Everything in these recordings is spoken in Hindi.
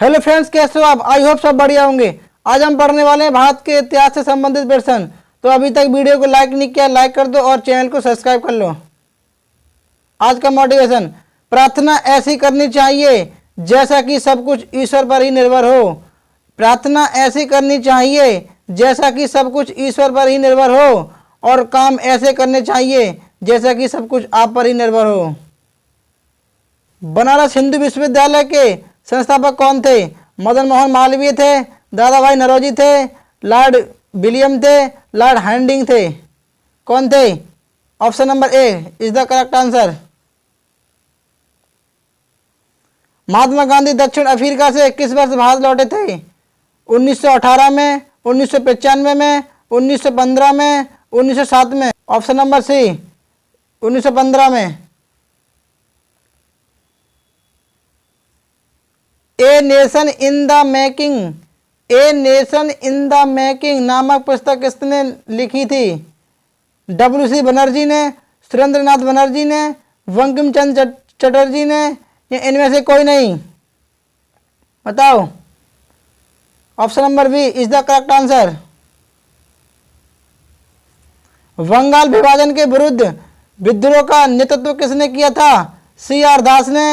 हेलो फ्रेंड्स, कैसे हो आप? आई होप सब बढ़िया होंगे। आज हम पढ़ने वाले हैं भारत के इतिहास से संबंधित प्रश्न। तो अभी तक वीडियो को लाइक नहीं किया, लाइक कर दो और चैनल को सब्सक्राइब कर लो। आज का मोटिवेशन, प्रार्थना ऐसी करनी चाहिए जैसा कि सब कुछ ईश्वर पर ही निर्भर हो। प्रार्थना ऐसी करनी चाहिए जैसा कि सब कुछ ईश्वर पर ही निर्भर हो, और काम ऐसे करने चाहिए जैसा कि सब कुछ आप पर ही निर्भर हो। बनारस हिंदू विश्वविद्यालय के संस्थापक कौन थे? मदन मोहन मालवीय थे, दादा भाई नौरोजी थे, लॉर्ड विलियम थे, लॉर्ड हैंडिंग थे। कौन थे? Option number A is the correct answer. Mahatma Gandhi दक्षिण अफ्रीका से किस वर्ष भारत लौटे थे? 1918 में, 1995 में, 1915 में, 1907 में। ऑप्शन नंबर सी 1915 में। A nation in the making, a nation in the making नामक पुस्तक किसने लिखी थी? डब्ल्यू.सी. बनर्जी ने, सुरेंद्र नाथ बनर्जी ने, बंकिम चंद्र चटर्जी ने, या इनमें से कोई नहीं? बताओ। Option number B is the correct answer. Bengal विभाजन के विरुद्ध विद्रोह का नेतृत्व किसने किया था? सी.आर. दास ने,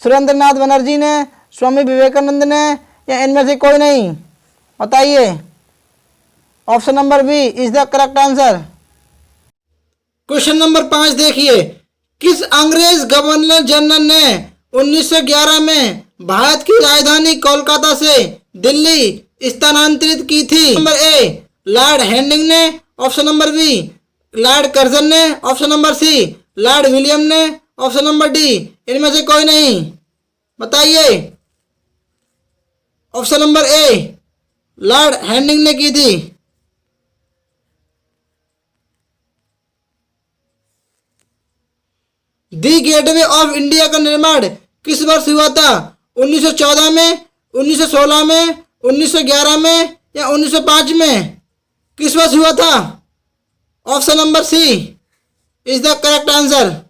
सुरेंद्र नाथ बनर्जी ने, स्वामी विवेकानंद ने, या इनमें से कोई नहीं? बताइए। Option number B is the correct answer. Question number 5 देखिए, किस अंग्रेज गवर्नर जनरल ने 1911 में भारत की राजधानी कोलकाता से दिल्ली स्थानांतरित की थी? नंबर ए लॉर्ड हैंडिंग ने, option number B Lord Curzon ने, option number C Lord William ने, ऑप्शन नंबर डी इनमें से कोई नहीं? बताइए। Option number A Lord Hardinge ने की थी। दी गेटवे ऑफ इंडिया का निर्माण किस वर्ष हुआ था? 1914 में, 1916 में, 1911 में, या 1905 में? किस वर्ष हुआ था? Option number C is the correct answer.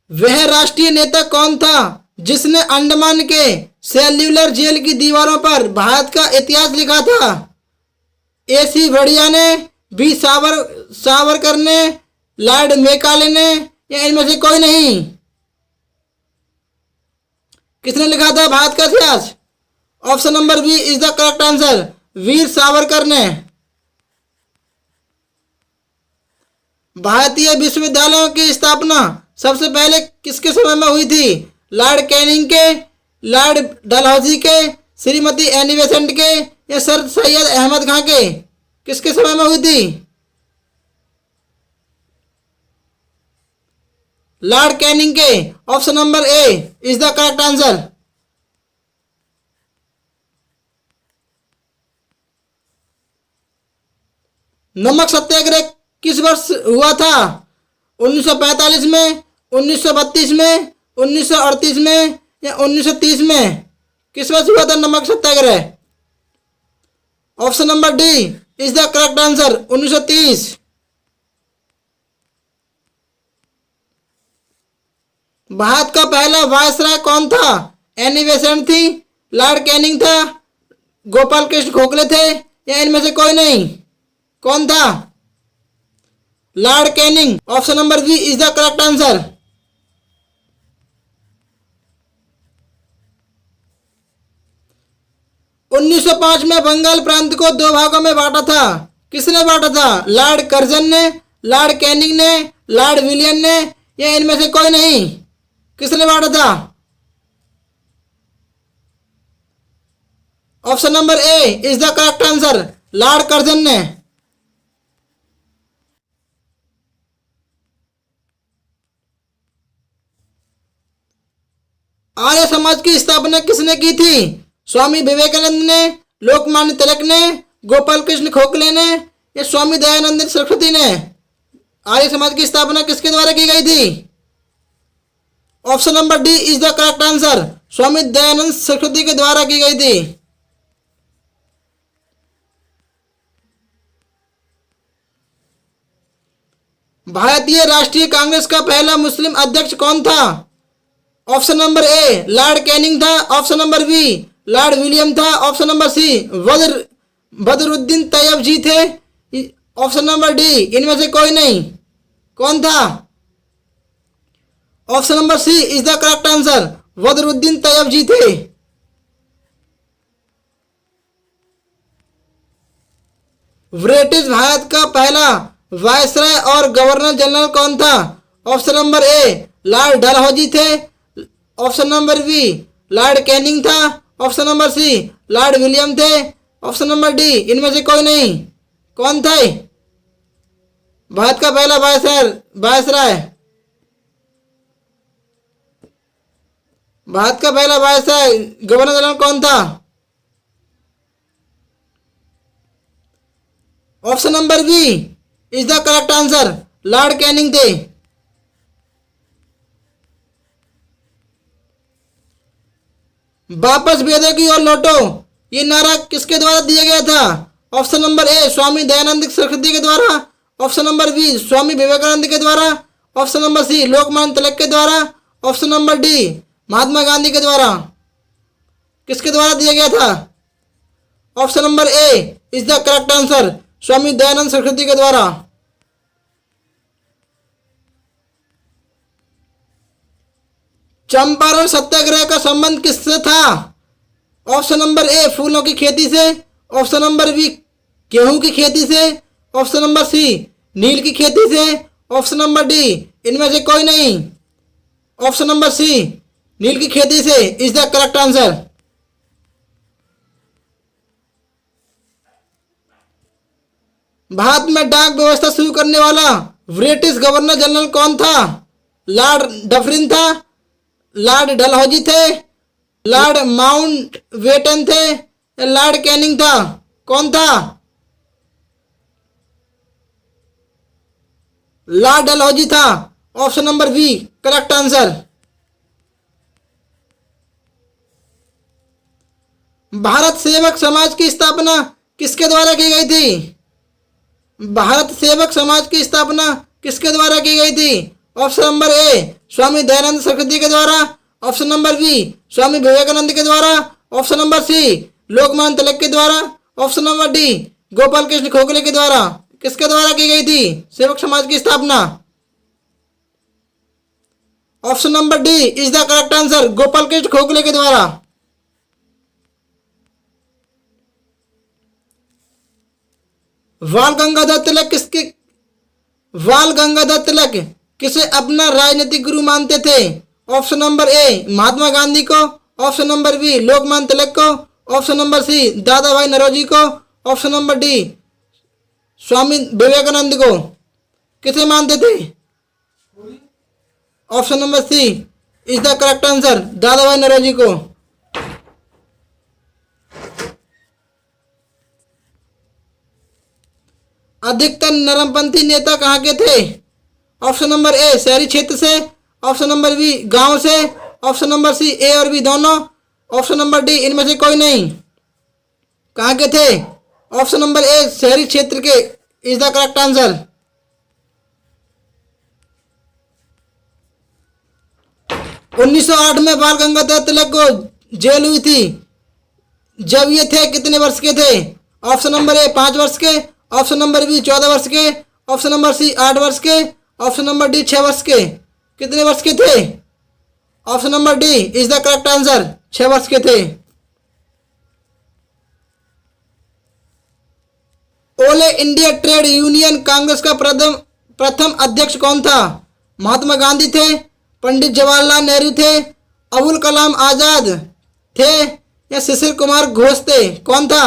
वह राष्ट्रीय नेता कौन था जिसने अंडमान के सेल्यूलर जेल की दीवारों पर भारत का इतिहास लिखा था? ए.सी. भड़िया ने, बी सावरकर ने, लॉर्ड मेकाले ने, या इनमें से कोई नहीं? किसने लिखा था भारत का इतिहास? Option number B is the correct answer, Veer Savarkar ने। भारतीय विश्वविद्यालयों की स्थापना सबसे पहले किसके समय में हुई थी? लॉर्ड कैनिंग के, लॉर्ड डलहौजी के, श्रीमती एनी बेसेंट के, या सर सैयद अहमद खां के? किसके समय में हुई थी? लॉर्ड कैनिंग के। Option number A is the correct answer. नमक सत्याग्रह किस वर्ष हुआ था? 1945 में, 1932 में, 1938 में, या 1930 में? किस वर्ष हुआ था नमक सत्याग्रह? Option number D is the correct answer, 1930। Bharat का पहला वायसराय कौन था? एनी बेसेंट थी, लॉर्ड कैनिंग था, गोपाल कृष्ण गोखले थे, या इनमें से कोई नहीं? कौन था? Lord Canning. Option number B is the correct answer. उन्नीस 1905 में बंगाल प्रांत को दो भागों में बांटा था। किसने बांटा था? लॉर्ड कर्जन ने, लॉर्ड कैनिंग ने, लॉर्ड विलियम ने, या इनमें से कोई नहीं? किसने बांटा था? Option number A is the correct answer, Lord Curzon ने। आर्य समाज की स्थापना किसने की थी? स्वामी विवेकानंद ने, लोकमान्य तिलक ने, गोपाल कृष्ण गोखले ने, या स्वामी दयानंद सरस्वती ने? आर्य समाज की स्थापना किसके द्वारा की गई थी? Option number D is the correct answer, Swami Dayanand Saraswati के द्वारा की गई थी। भारतीय राष्ट्रीय कांग्रेस का पहला मुस्लिम अध्यक्ष कौन था? Option number A Lord Canning था, option number B Lord William था, option number C Badruddin Tyabji थे, ऑप्शन नंबर डी इनमें से कोई नहीं। कौन था? Option number C is the correct answer, Badruddin Tyabji थे। ब्रिटिश भारत का पहला वायसराय और गवर्नर जनरल कौन था? Option number A lord Dalhousie थे, option number B lord Canning था, option number C Lord William थे, ऑप्शन नंबर डी इनमें से कोई नहीं। कौन थे भारत का पहला वायसराय? भारत का पहला वायसराय गवर्नर जनरल कौन था? Option number B is the correct answer, lord Canning थे। वापस वेदों की ओर लौटो, ये नारा किसके द्वारा दिया गया था? Option number A Swami Dayanand Saraswati के द्वारा, option number B Swami Vivekananda के द्वारा, option number C Lokmanya Tilak के द्वारा, option number D Mahatma Gandhi के द्वारा। किसके द्वारा दिया गया था? Option number A is the correct answer, Swami Dayanand Saraswati के द्वारा। चंपारण सत्याग्रह का संबंध किससे था? ऑप्शन नंबर ए फूलों की खेती से, ऑप्शन नंबर बी गेहूं की खेती से, ऑप्शन नंबर सी नील की खेती से, ऑप्शन नंबर डी इनमें से कोई नहीं। ऑप्शन नंबर सी नील की खेती से is the correct answer. Bharat में डाक व्यवस्था शुरू करने वाला ब्रिटिश गवर्नर जनरल कौन था? लॉर्ड डफरिन था, लॉर्ड डलहौजी थे, लॉर्ड माउंटबेटन थे, लॉर्ड कैनिंग था। कौन था? लॉर्ड डलहौजी था, option number B correct answer. Bharat Sevak Samaj की स्थापना किसके द्वारा की गई थी? भारत सेवक समाज की स्थापना किसके द्वारा की गई थी? Option number A Swami Dayanand Saraswati के द्वारा, option number B Swami Vivekananda के द्वारा, option number C Lokmanya Tilak के द्वारा, option number D Gopal Krishna Gokhale के द्वारा। किसके द्वारा की गई थी सेवक समाज की स्थापना? Option number D is the correct answer, Gopal Krishna Gokhale के द्वारा। बाल गंगाधर तिलक किसे अपना राजनीतिक गुरु मानते थे? Option number A Mahatma Gandhi को, option number B Lokmanya Tilak को, option number C Dadabhai Naoroji को, option number D Swami Vivekananda को। किसे मानते थे? Option number C is the correct answer, Dadabhai Naoroji को। अधिकतर नरमपंथी नेता कहाँ के थे? ऑप्शन नंबर ए शहरी क्षेत्र से, ऑप्शन नंबर बी गांव से, ऑप्शन नंबर सी ए और बी दोनों, ऑप्शन नंबर डी इनमें से कोई नहीं। कहाँ के थे? ऑप्शन नंबर ए शहरी क्षेत्र के इज द करेक्ट आंसर। उन्नीस सौ 8 में बाल गंगाधर तिलक को जेल हुई थी जब ये थे कितने वर्ष के थे? ऑप्शन नंबर ए 5 वर्ष के, ऑप्शन नंबर बी 14 वर्ष के, ऑप्शन नंबर सी 8 वर्ष के, ऑप्शन नंबर डी 6 वर्ष के। कितने वर्ष के थे? Option number D is the correct answer, 6 वर्ष के थे। All India trade union Congress का प्रथम अध्यक्ष कौन था? महात्मा गांधी थे, पंडित जवाहरलाल नेहरू थे, अबुल कलाम आजाद थे या शिशिर कुमार घोष थे? कौन था?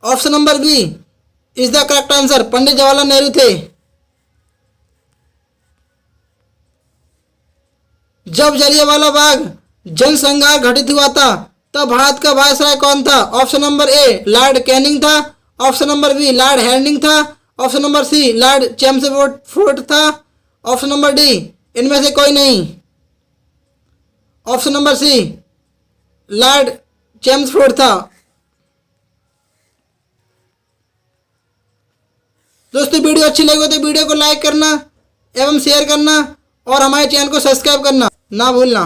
Option number B is the correct answer, Pandit Jawaharlal Nehru थे। जब जलियांवाला बाग जनसंहार घटित हुआ था तब भारत का वायसराय कौन था? Option number A Lord Canning था, option number B lord Hardinge था, option number C lord Chelmsford था, ऑप्शन नंबर डी इनमें से कोई नहीं। Option number C lord Chelmsford था। दोस्तों वीडियो अच्छी लगी हो तो वीडियो को लाइक करना एवं शेयर करना और हमारे चैनल को सब्सक्राइब करना ना भूलना।